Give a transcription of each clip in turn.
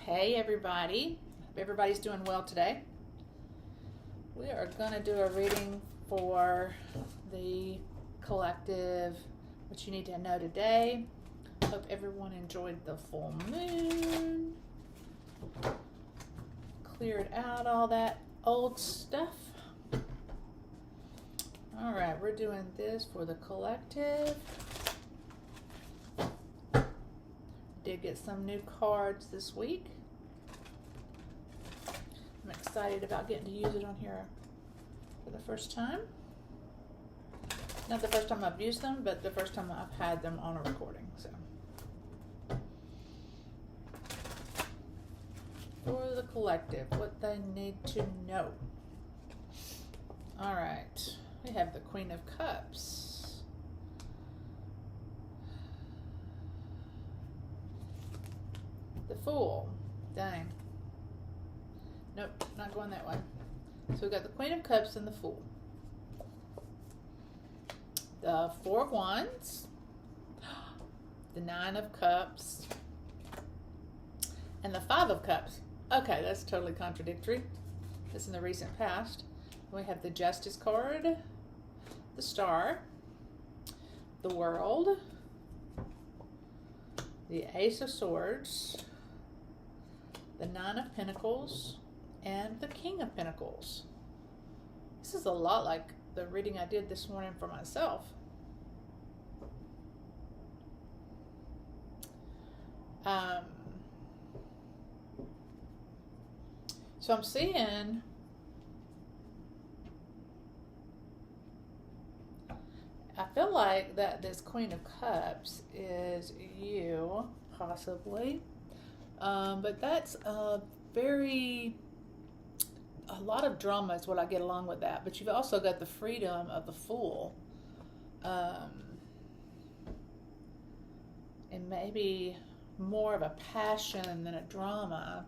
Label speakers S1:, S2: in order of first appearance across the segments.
S1: Hey everybody, hope everybody's doing well today. We are going to do a reading for the collective, what you need to know today. Hope everyone enjoyed the full moon, cleared out all that old stuff. All right, we're doing this for the collective. Did get some new cards this week. I'm excited about getting to use it on here for the first time. Not the first time I've used them, but the first time I've had them on a recording. So, for the collective, what they need to know. All right, we have the Queen of Cups. The Fool. Dang. Nope, not going that way. So we've got the Queen of Cups and the Fool. The Four of Wands. The Nine of Cups. And the Five of Cups. Okay, that's totally contradictory. That's in the recent past. We have the Justice card. The Star. The World. The Ace of Swords. The Nine of Pentacles, and the King of Pentacles. This is a lot like the reading I did this morning for myself. So I'm seeing I feel like that this Queen of Cups is you, possibly. But that's a lot of drama is what I get along with that. But you've also got the freedom of the Fool. And maybe more of a passion than a drama.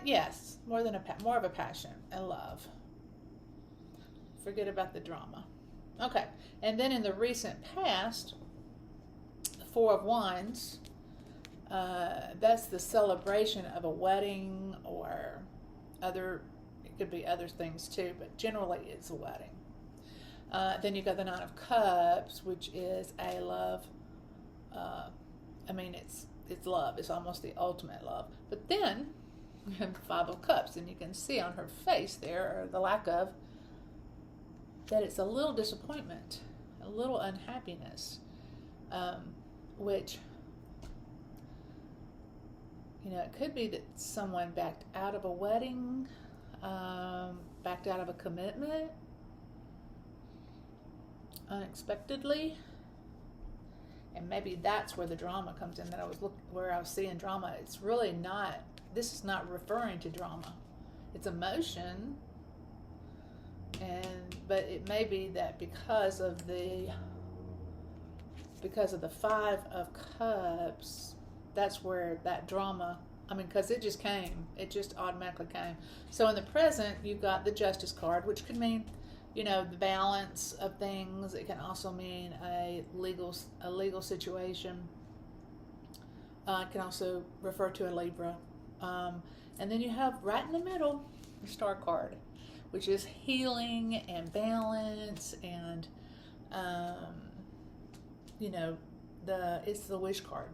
S1: Yes, more of a passion and love. Forget about the drama. Okay, and then in the recent past, the Four of Wands. That's the celebration of a wedding or it could be other things too, but generally it's a wedding. Then you've got the Nine of Cups, which is a love. It's love. It's almost the ultimate love. But then you have the Five of Cups, and you can see on her face there, or the lack of, that it's a little disappointment, a little unhappiness, which... it could be that someone backed out of a wedding, backed out of a commitment unexpectedly, and maybe that's where the drama comes in. Where I was seeing drama. It's really not. This is not referring to drama. It's emotion, but it may be that because of the Five of Cups. That's where that drama, because it just came. It just automatically came. So in the present, you've got the Justice card, which could mean, the balance of things. It can also mean a legal situation. It can also refer to a Libra. And then you have right in the middle, the Star card, which is healing and balance and, it's the Wish card.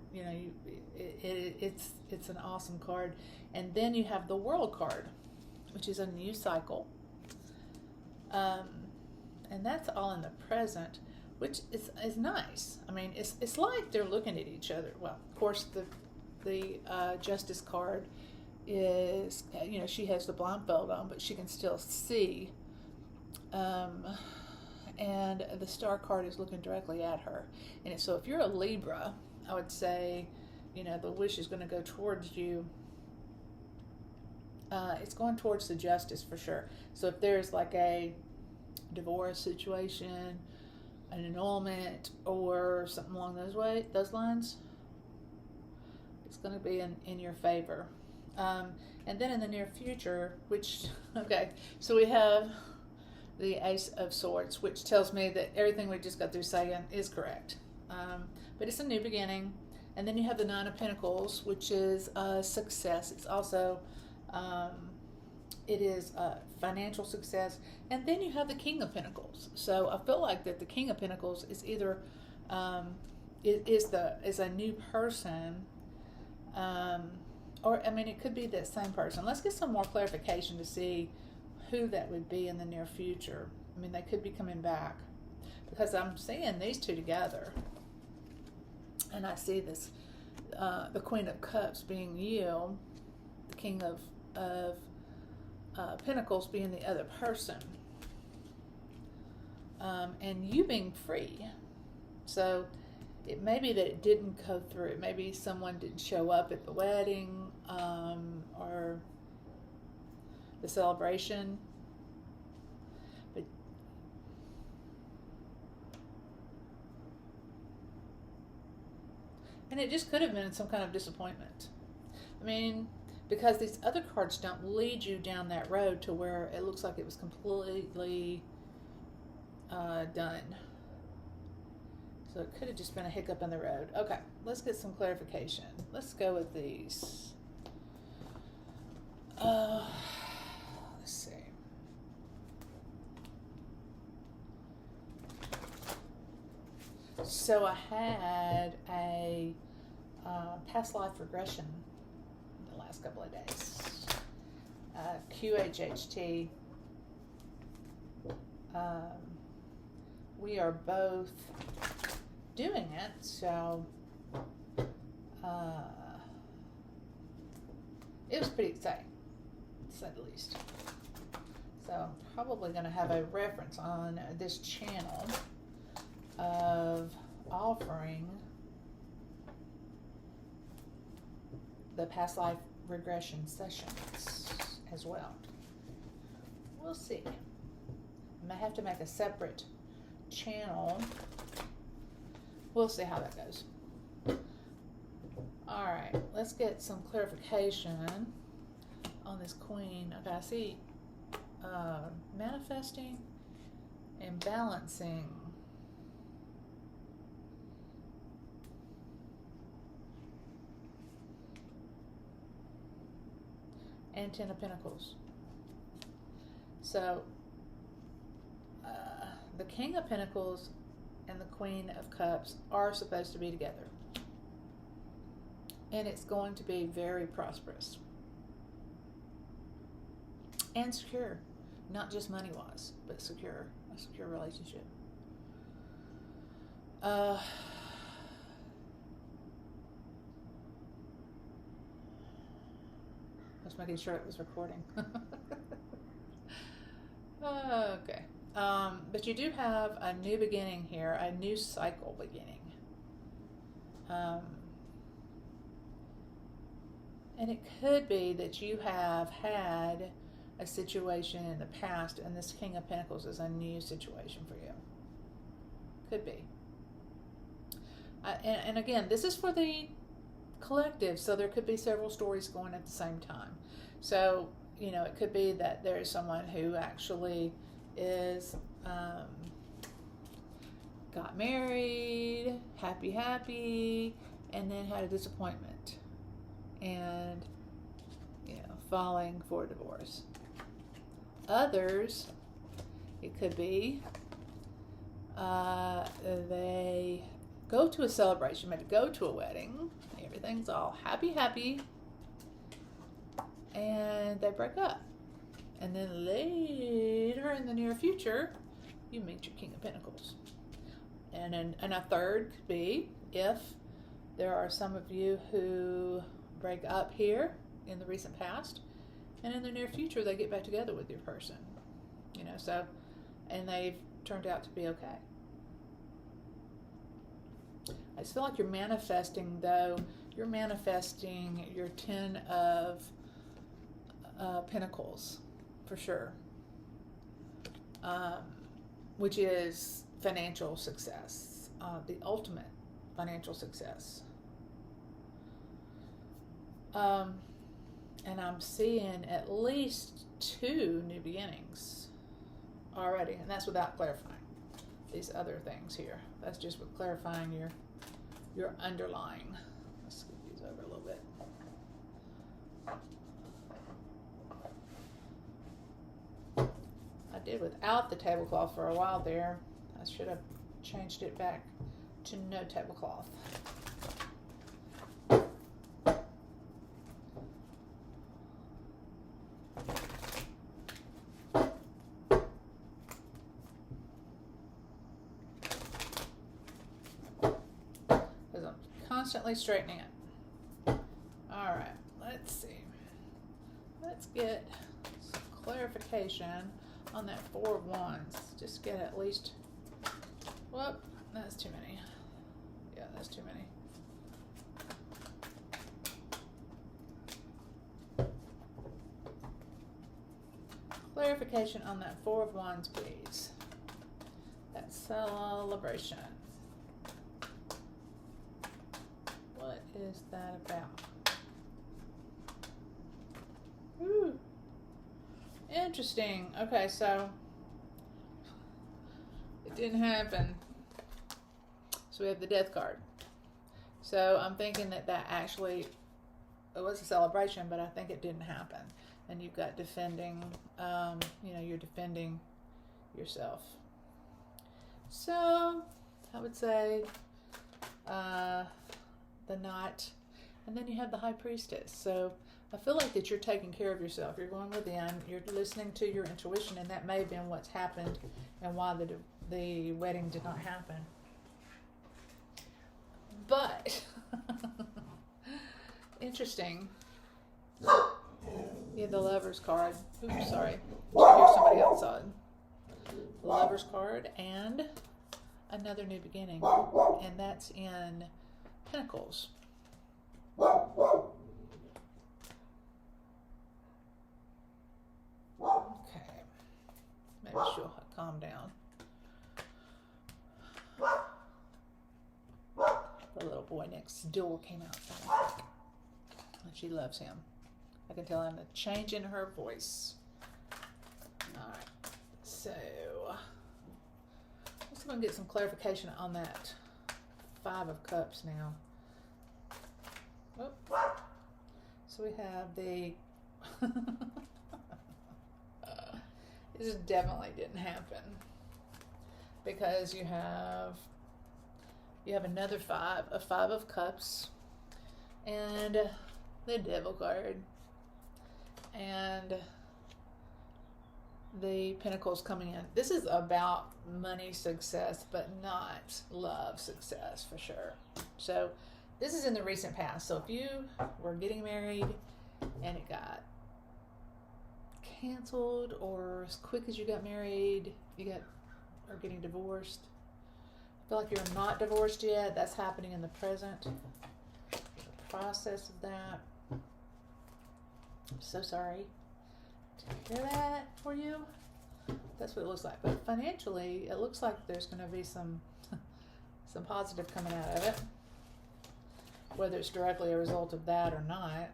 S1: It's an awesome card. And then you have the World card, which is a new cycle. And that's all in the present, which is nice. It's like they're looking at each other. Well, of course, the Justice card is, she has the blindfold on, but she can still see. And the Star card is looking directly at her. And so if you're a Libra, I would say, the wish is going to go towards you. It's going towards the Justice for sure. So if there's like a divorce situation, an annulment, or something along those lines, it's going to be in your favor. And then in the near future, so we have the Ace of Swords, which tells me that everything we just got through saying is correct. But it's a new beginning, And then you have the Nine of Pentacles, which is success. It's also, it is financial success. And then you have the King of Pentacles. So I feel like that the King of Pentacles is either, is a new person, or, I mean, it could be that same person. Let's get some more clarification to see who that would be in the near future. I mean, they could be coming back, because I'm seeing these two together. And I see this, the Queen of Cups being you, the King of Pentacles being the other person. And you being free. So it may be that it didn't go through. Maybe someone didn't show up at the wedding, or the celebration. But and it just could have been some kind of disappointment. I mean, because these other cards don't lead you down that road to where it looks like it was completely done. So it could have just been a hiccup in the road. Okay, let's get some clarification. Let's go with these. Let's see. So I had a past life regression in the last couple of days. QHHT. We are both doing it, so it was pretty exciting, to say the least. So I'm probably going to have a reference on this channel of offering the past life regression sessions as well. We'll see. I may have to make a separate channel. We'll see how that goes. All right, let's get some clarification on this Queen. Okay, I see manifesting and balancing. And Ten of Pentacles. So the King of Pentacles and the Queen of Cups are supposed to be together. And it's going to be very prosperous. And secure. Not just money-wise, but secure. A secure relationship. Just making sure it was recording. Okay. But you do have a new beginning here, a new cycle beginning. And it could be that you have had a situation in the past, and this King of Pentacles is a new situation for you. Could be. And again, this is for the collective, so there could be several stories going at the same time. So, you know, it could be that there is someone who actually is got married, happy, and then had a disappointment, and, you know, filing for divorce. Others, it could be they go to a celebration, maybe go to a wedding, everything's all happy, and they break up. And then later in the near future, you meet your King of Pentacles. And a third could be if there are some of you who break up here in the recent past, and in the near future they get back together with your person. You know, so, and they've turned out to be okay. I just feel like you're manifesting, though. You're manifesting your Ten of Pentacles, for sure. Which is financial success, the ultimate financial success. And I'm seeing at least 2 new beginnings already, and that's without clarifying these other things here. That's just with clarifying your underlying Let's scoot these over a little bit. I did without the tablecloth for a while there. I should have changed it back to no tablecloth. Because I'm constantly straightening it. Alright, let's see. Let's get some clarification on that 4 of Wands. Just get at least, whoop, that's too many. Yeah, that's too many. Clarification on that 4 of Wands, please. That celebration. What is that about? Ooh. Interesting. Okay, so it didn't happen. So we have the Death card. So I'm thinking that actually, it was a celebration, but I think it didn't happen. And you've got defending, you're defending yourself. So I would say the Knight, and then you have the High Priestess. So I feel like that you're taking care of yourself. You're going within. You're listening to your intuition, and that may have been what's happened and why the wedding did not happen. But interesting. You have the Lover's card. Oops, sorry. Here's somebody outside. The Lover's card and another new beginning, and that's in Pentacles. Okay, maybe she'll calm down. The little boy next door came out, and she loves him. I can tell in the change in her voice. All right, so let's go and get some clarification on that 5 of Cups now. Oop. So we have the this definitely didn't happen, because you have another a 5 of Cups, and the Devil card, and the Pentacles coming in. This is about money success, but not love success for sure. So this is in the recent past. So if you were getting married and it got canceled, or as quick as you got married, or getting divorced. I feel like you're not divorced yet. That's happening in the present. The process of that. I'm so sorry to hear that for you. That's what it looks like. But financially, it looks like there's going to be some positive coming out of it. Whether it's directly a result of that or not.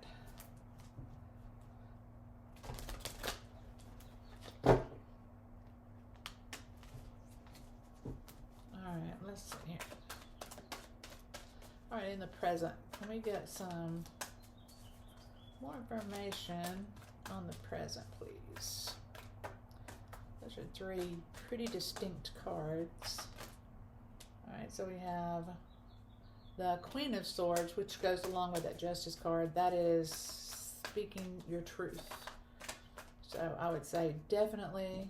S1: Alright, let's see here. Alright, in the present, let me get some more information on the present, please. Those are 3 pretty distinct cards. Alright, so we have the Queen of Swords, which goes along with that Justice card. That is speaking your truth. So I would say definitely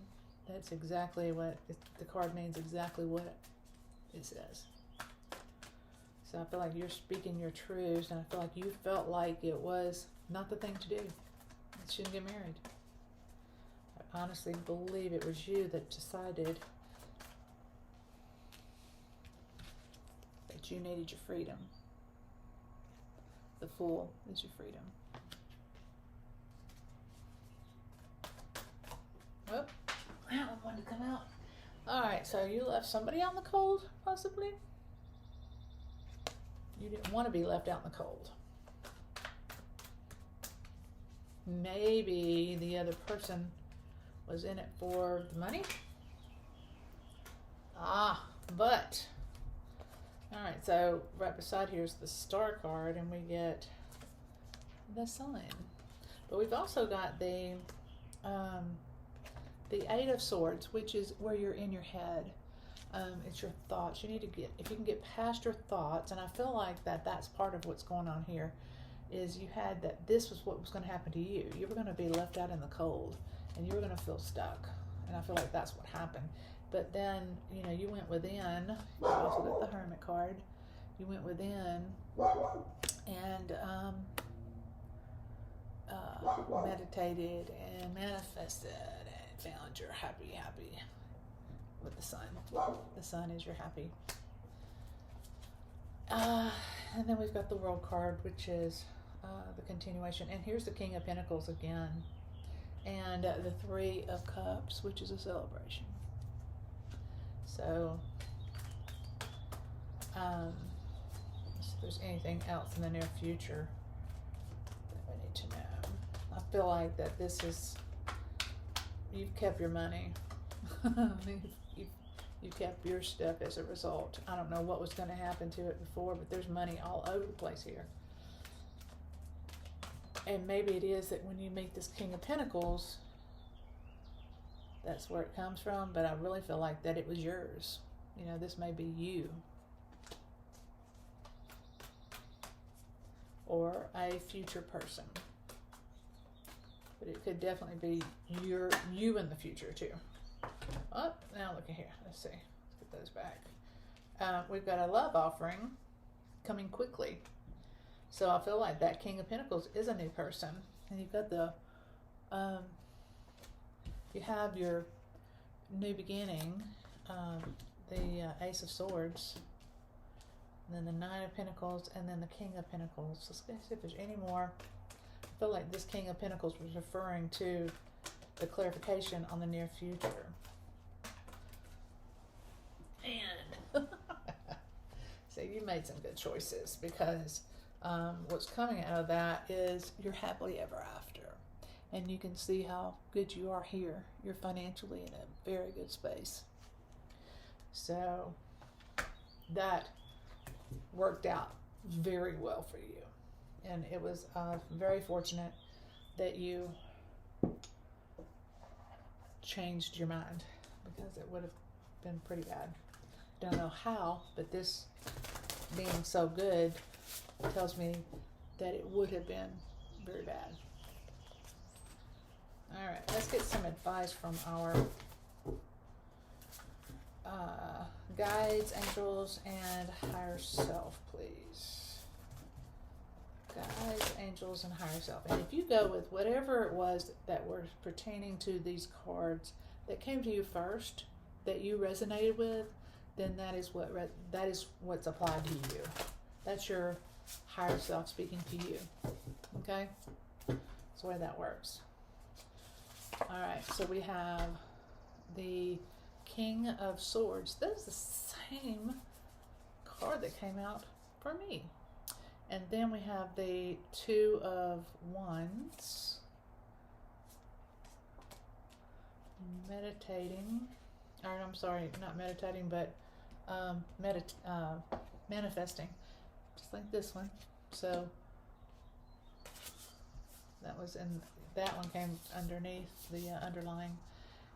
S1: that's exactly what the card means, exactly what it says. So I feel like you're speaking your truth, and I feel like you felt like it was not the thing to do. You shouldn't get married. I honestly believe it was you that decided that you needed your freedom. The Fool is your freedom. Oh, that one wanted to come out. Alright, so you left somebody out in the cold, possibly? You didn't want to be left out in the cold. Maybe the other person was in it for the money. But Alright, so right beside here is the Star card, and we get the Sun. But we've also got the Eight of Swords, which is where you're in your head. It's your thoughts. You need to get, if you can get past your thoughts, and I feel like that's part of what's going on here, is you had that this was what was going to happen to you. You were going to be left out in the cold, and you were going to feel stuck. And I feel like that's what happened. But then, you know, you went within. You also got the Hermit card. You went within and meditated and manifested and found your happy with the Sun. The Sun is your happy. And then we've got the World card, which is the continuation. And here's the King of Pentacles again. And the Three of Cups, which is a celebration. So, let's see if there's anything else in the near future that we need to know. I feel like that this is, you've kept your money. You've kept your stuff as a result. I don't know what was going to happen to it before, but there's money all over the place here. And maybe it is that when you meet this King of Pentacles, that's where it comes from, but I really feel like that it was yours. You know, this may be you. Or a future person. But it could definitely be you in the future too. Oh, now look at here. Let's see. Let's get those back. We've got a love offering coming quickly. So I feel like that King of Pentacles is a new person. And you've got the, you have your new beginning, the Ace of Swords, and then the Nine of Pentacles, and then the King of Pentacles. Let's see if there's any more. I feel like this King of Pentacles was referring to the clarification on the near future. And so you made some good choices, because what's coming out of that is you're happily ever after. And you can see how good you are here. You're financially in a very good space. So that worked out very well for you. And it was very fortunate that you changed your mind, because it would have been pretty bad. Don't know how, but this being so good tells me that it would have been very bad. All right, let's get some advice from our guides, angels, and higher self, please. Guides, angels, and higher self. And if you go with whatever it was that were pertaining to these cards that came to you first, that you resonated with, then that is what's applied to you. That's your higher self speaking to you. Okay? That's the way that works. All right, so we have the King of Swords. That is the same card that came out for me. And then we have the Two of Wands. Meditating. Or I'm sorry, not meditating, but manifesting. Just like this one. So that was in, that one came underneath the underlying.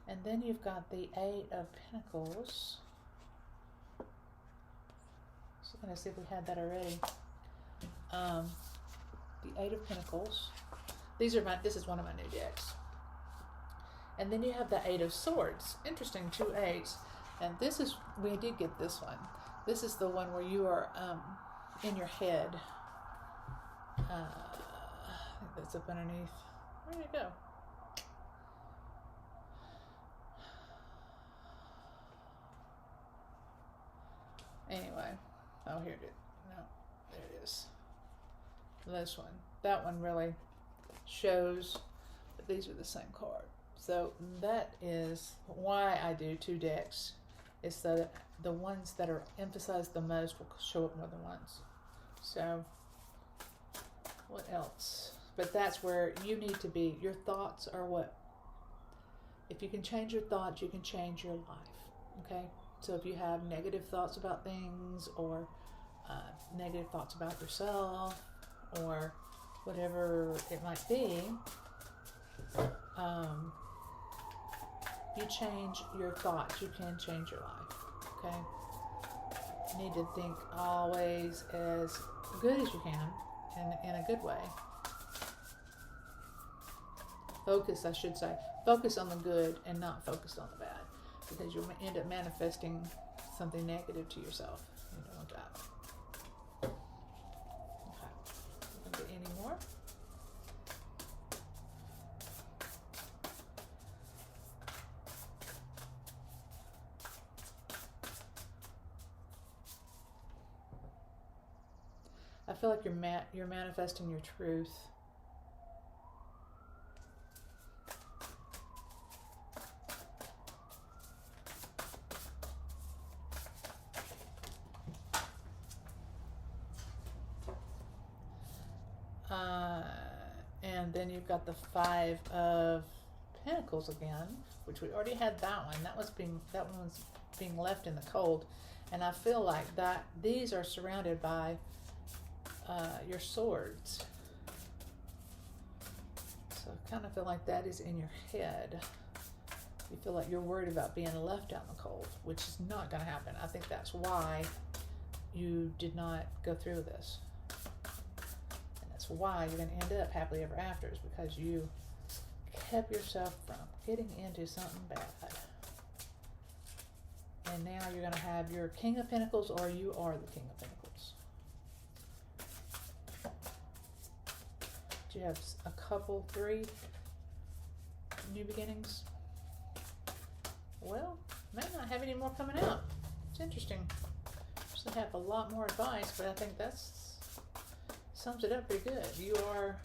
S1: And then you've got the Eight of Pentacles. So I'm going to see if we had that already. The Eight of Pentacles. This is one of my new decks. And then you have the Eight of Swords. Interesting, 2 eights. And this is, we did get this one. This is the one where you are in your head. I think that's up underneath. Where did it go? Anyway. Oh, here it is. No, there it is. This one. That one really shows that these are the same card. So that is why I do 2 decks, is so that the ones that are emphasized the most will show up more than once. So what else? But that's where you need to be. Your thoughts are what, if you can change your thoughts, you can change your life. Okay? So if you have negative thoughts about things, or negative thoughts about yourself or whatever it might be, you change your thoughts. You can change your life. Okay? You need to think always as good as you can, in a good way. Focus, I should say. Focus on the good and not focus on the bad, because you'll end up manifesting something negative to yourself. You don't want that. Okay. Any more? I feel like you're manifesting your truth. And then you've got the Five of Pentacles again, which we already had that one. That one was being left in the cold, and I feel like that these are surrounded by your swords. So I kind of feel like that is in your head. You feel like you're worried about being left out in the cold, which is not going to happen. I think that's why you did not go through this. Why you're going to end up happily ever after is because you kept yourself from getting into something bad. And now you're going to have your King of Pentacles, or you are the King of Pentacles. Do you have a couple, 3 new beginnings? Well, may not have any more coming out. It's interesting. Should have a lot more advice, but I think that's sums it up pretty good. You are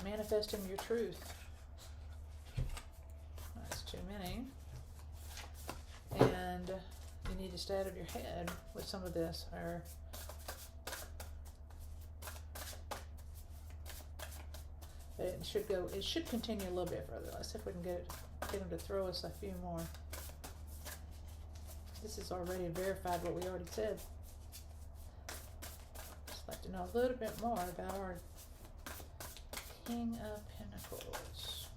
S1: manifesting your truth. That's too many. And you need to stay out of your head with some of this, or but it should continue a little bit further. Let's see if we can get them to throw us a few more. This is already verified what we already said. Like to know a little bit more about our King of Pentacles.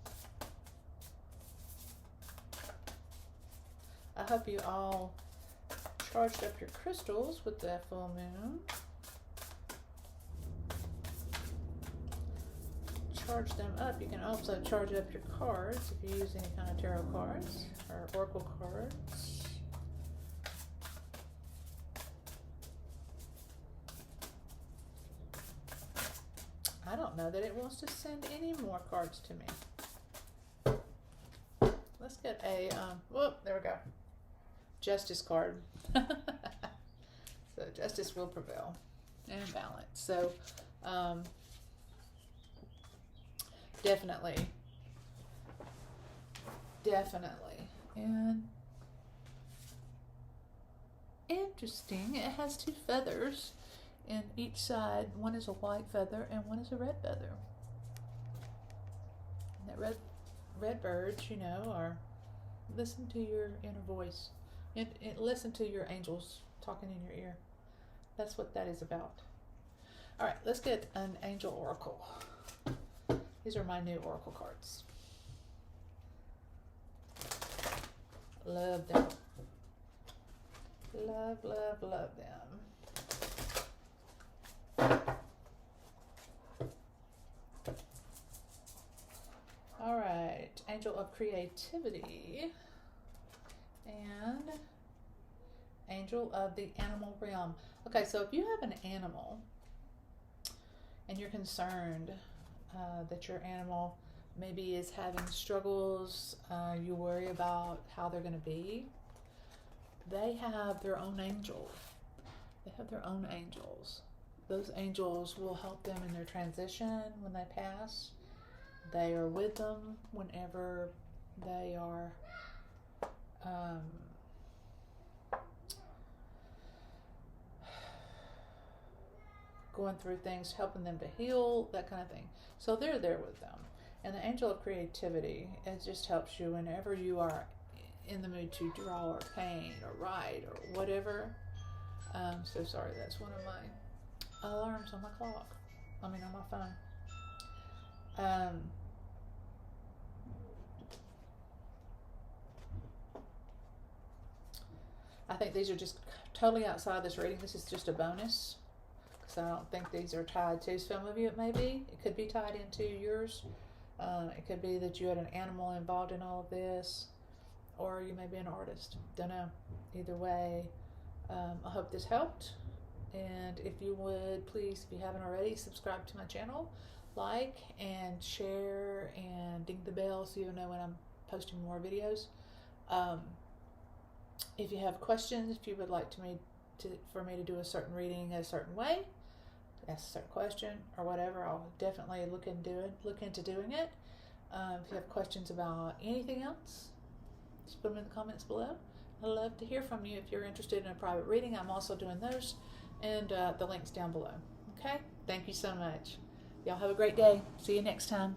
S1: I hope you all charged up your crystals with that full moon. Charge them up. You can also charge up your cards if you use any kind of tarot cards or oracle cards. I don't know that it wants to send any more cards to me. Let's get a, whoop, there we go. Justice card. So justice will prevail and balance. So, definitely. And interesting, it has 2 feathers. And each side, one is a white feather and one is a red feather. And that red birds, you know, are listen to your inner voice. And listen to your angels talking in your ear. That's what that is about. All right, let's get an angel oracle. These are my new oracle cards. Love them. Love, love, love them. All right, Angel of Creativity and Angel of the Animal Realm. Okay, so if you have an animal and you're concerned that your animal maybe is having struggles, you worry about how they're going to be, they have their own angel. They have their own angels. Those angels will help them in their transition when they pass. They are with them whenever they are going through things, helping them to heal, that kind of thing. So they're there with them. And the Angel of Creativity, it just helps you whenever you are in the mood to draw or paint or write or whatever. So sorry, that's one of my alarms on my clock. On my phone. I think these are just totally outside this reading. This is just a bonus, because I don't think these are tied to some of you. It may be. It could be tied into yours. It could be that you had an animal involved in all of this, or you may be an artist. Don't know. Either way, I hope this helped. And if you would, please, if you haven't already, subscribe to my channel, like and share, and ding the bell so you'll know when I'm posting more videos. If you have questions, if you would like for me to do a certain reading a certain way, ask a certain question or whatever, I'll definitely look into doing it. If you have questions about anything else, just put them in the comments below. I'd love to hear from you. If you're interested in a private reading, I'm also doing those, and the link's down below. Okay? Thank you so much. Y'all have a great day. See you next time.